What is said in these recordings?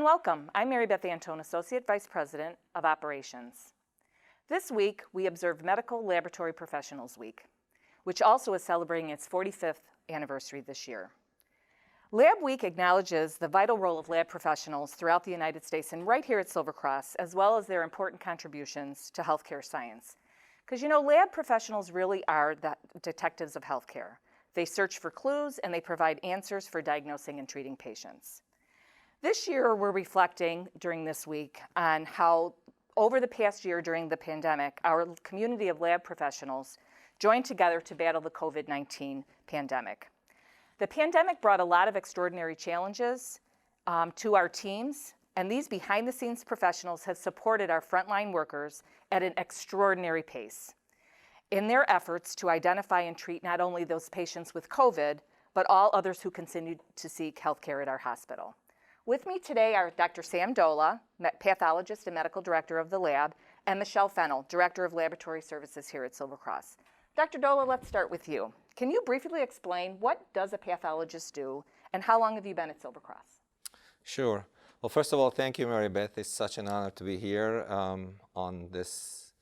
and welcome. I'm Marybeth Antone, Associate Vice President of Operations. This week, we observe Medical Laboratory Professionals Week, which also is celebrating its 45th anniversary this year. Lab Week acknowledges the vital role of lab professionals throughout the United States and right here at Silver Cross, as well as their important contributions to healthcare science. Because lab professionals really are the detectives of healthcare. They search for clues and they provide answers for diagnosing and treating patients. This year, we're reflecting during this week on how over the past year during the pandemic, our community of lab professionals joined together to battle the COVID-19 pandemic. The pandemic brought a lot of extraordinary challenges to our teams, and these behind-the-scenes professionals have supported our frontline workers at an extraordinary pace in their efforts to identify and treat not only those patients with COVID, but all others who continue to seek health care at our hospital. With me today are Dr. Sam Dola, pathologist and medical director of the lab, and Michelle Fennel, director of laboratory services here at Silver Cross. Dr. Dola, let's start with you. Can you briefly explain what does a pathologist do, and how long have you been at Silver Cross? Sure. Well, first of all, thank you, Marybeth. It's such an honor to be here on this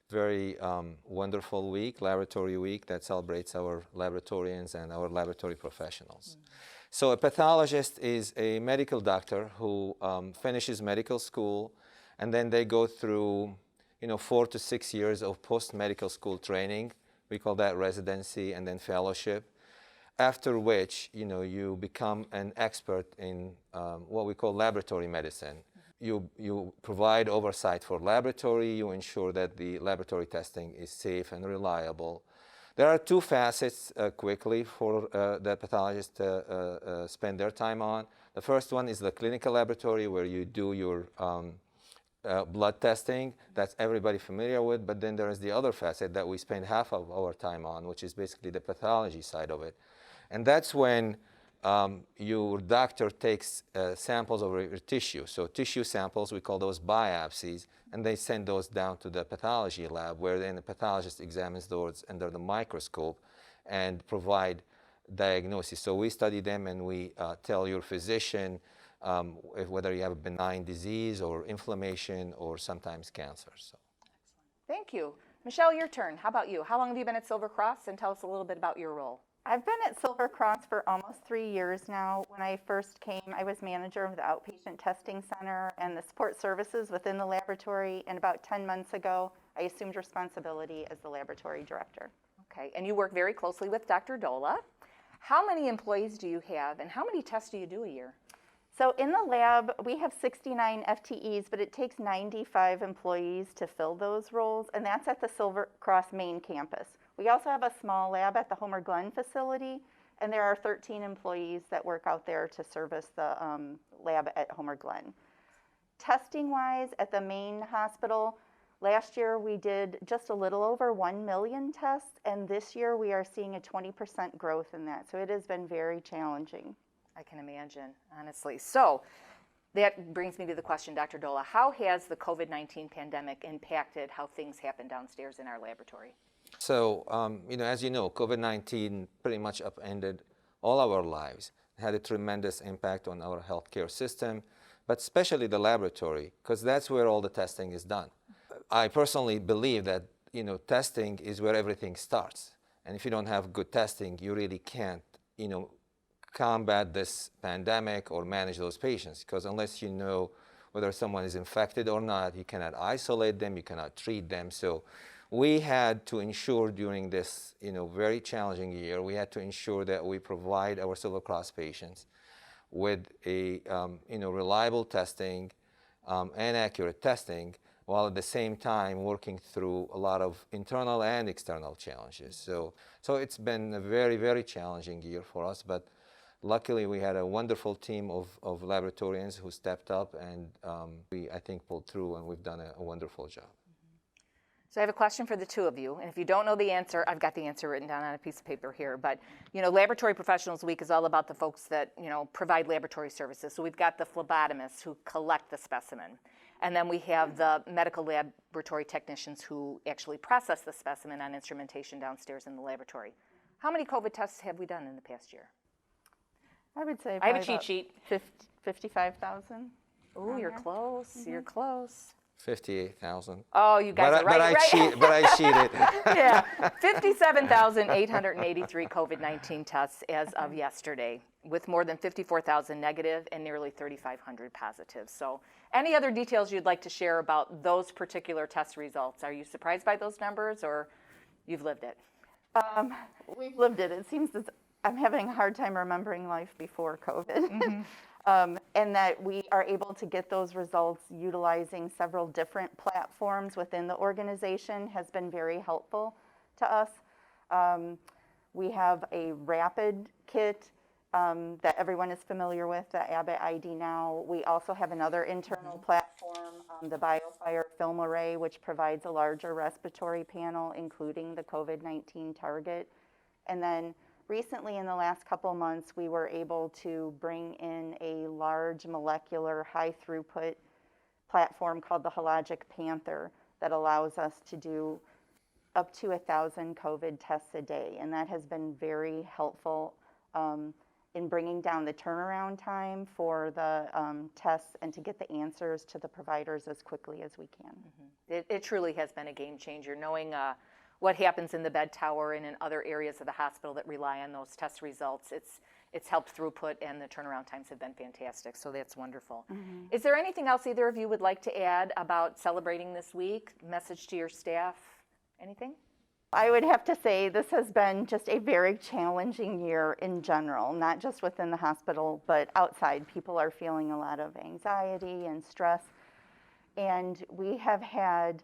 very wonderful week, Laboratory Week, that celebrates our laboratorians and our laboratory professionals. So a pathologist is a medical doctor who finishes medical school, and then they go through 4 to 6 years of post-medical school training. We call that residency and then fellowship, after which you become an expert in what we call laboratory medicine. You provide oversight for laboratory, you ensure that the laboratory testing is safe and reliable. There are two facets quickly for that pathologists spend their time on. The first one is the clinical laboratory, where you do your blood testing. That's everybody familiar with, but then there is the other facet that we spend half of our time on, which is basically the pathology side of it. And that's when your doctor takes samples of your tissue. So tissue samples, we call those biopsies, and they send those down to the pathology lab, where then the pathologist examines those under the microscope and provide diagnosis. So we study them and we tell your physician whether you have a benign disease or inflammation or sometimes cancer. So. Thank you. Michelle, your turn. How about you? How long have you been at Silver Cross? And tell us a little bit about your role. I've been at Silver Cross for almost 3 years now. When I first came, I was manager of the outpatient testing center and the support services within the laboratory. And about 10 months ago, I assumed responsibility as the laboratory director. Okay, and you work very closely with Dr. Dola. How many employees do you have, and how many tests do you do a year? So in the lab, we have 69 FTEs, but it takes 95 employees to fill those roles, and that's at the Silver Cross main campus. We also have a small lab at the Homer Glen facility, and there are 13 employees that work out there to service the lab at Homer Glen. Testing-wise, at the main hospital, last year we did just a little over 1 million tests, and this year we are seeing a 20% growth in that. So it has been very challenging. I can imagine, honestly. So that brings me to the question, Dr. Dola, how has the COVID-19 pandemic impacted how things happen downstairs in our laboratory? So, as you know, COVID-19 pretty much upended all our lives. It had a tremendous impact on our healthcare system, but especially the laboratory, because that's where all the testing is done. I personally believe that, testing is where everything starts. And if you don't have good testing, you really can't, combat this pandemic or manage those patients, because unless you know whether someone is infected or not, you cannot isolate them, you cannot treat them. So we had to ensure during this, very challenging year, we had to ensure that we provide our Silver Cross patients with a, reliable testing and accurate testing, while at the same time working through a lot of internal and external challenges. So it's been a very, very challenging year for us, but luckily we had a wonderful team of laboratorians who stepped up, and we, I think, pulled through, and we've done a wonderful job. So I have a question for the two of you, and if you don't know the answer, I've got the answer written down on a piece of paper here. But Laboratory Professionals Week is all about the folks that provide laboratory services. So we've got the phlebotomists who collect the specimen, and then we have the medical laboratory technicians who actually process the specimen on instrumentation downstairs in the laboratory. How many COVID tests have we done in the past year? I would say I have a cheat sheet. 55,000. Ooh, you're close. You're close. 58,000. Oh, you guys are right. But I cheated. Yeah, 57,883 COVID-19 tests as of yesterday, with more than 54,000 negative and nearly 3,500 positive. So any other details you'd like to share about those particular test results? Are you surprised by those numbers, or you've lived it? We've lived it. It seems that I'm having a hard time remembering life before COVID. And that we are able to get those results utilizing several different platforms within the organization has been very helpful to us. We have a rapid kit that everyone is familiar with, the Abbott ID Now. We also have another internal platform, the BioFire Film Array, which provides a larger respiratory panel, including the COVID-19 target. And then recently, in the last couple months, we were able to bring in a large molecular high throughput platform called the Hologic Panther that allows us to do up to 1,000 COVID tests a day. And that has been very helpful in bringing down the turnaround time for the tests and to get the answers to the providers as quickly as we can. It truly has been a game changer, knowing what happens in the bed tower and in other areas of the hospital that rely on those test results. It's helped throughput, and the turnaround times have been fantastic, so that's wonderful. Is there anything else either of you would like to add about celebrating this week? Message to your staff? Anything? I would have to say this has been just a very challenging year in general, not just within the hospital, but outside. People are feeling a lot of anxiety and stress, and we have had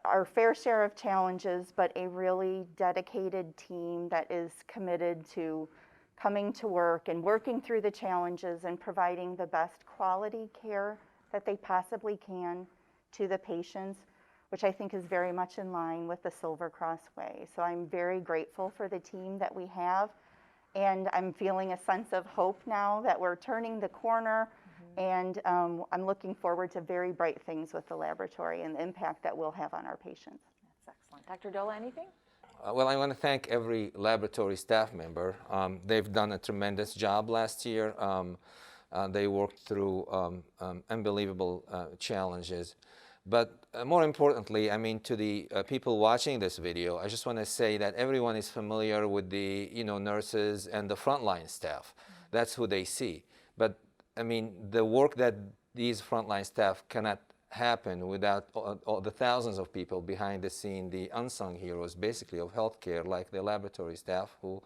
our fair share of challenges, but a really dedicated team that is committed to coming to work and working through the challenges and providing the best quality care that they possibly can to the patients, which I think is very much in line with the Silver Cross way. So I'm very grateful for the team that we have, and I'm feeling a sense of hope now that we're turning the corner. And I'm looking forward to very bright things with the laboratory and the impact that we'll have on our patients. That's excellent. Dr. Dola, anything? Well, I want to thank every laboratory staff member. They've done a tremendous job last year. They worked through unbelievable challenges. But more importantly, I mean, to the people watching this video, I just want to say that everyone is familiar with the nurses and the frontline staff. That's who they see. But I mean, the work that these frontline staff cannot happen without all the thousands of people behind the scene, the unsung heroes basically of healthcare, like the laboratory staff, who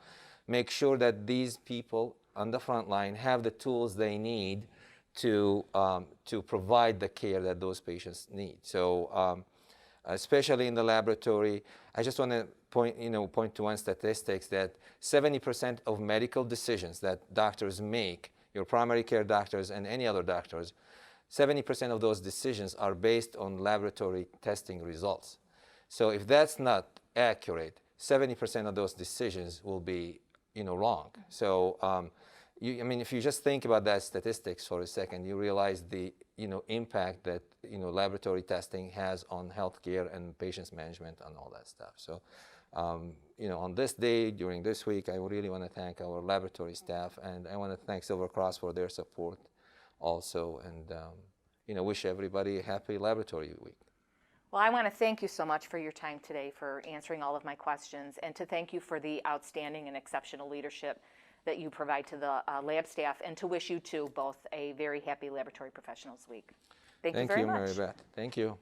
make sure that these people on the front line have the tools they need to provide the care that those patients need. So especially in the laboratory, I just want to point to one statistics that 70% of medical decisions that doctors make, your primary care doctors and any other doctors, 70% of those decisions are based on laboratory testing results. So if that's not accurate, 70% of those decisions will be wrong. So I mean, if you just think about that statistics for a second, you realize the impact that laboratory testing has on healthcare and patients management and all that stuff. So on this day, during this week, I really want to thank our laboratory staff, and I want to thank Silver Cross for their support also, and wish everybody a happy laboratory week. Well, I want to thank you so much for your time today, for answering all of my questions, and to thank you for the outstanding and exceptional leadership that you provide to the lab staff, and to wish you two both a very happy Laboratory Professionals Week. Thank you very much. Thank you, Marybeth. Thank you.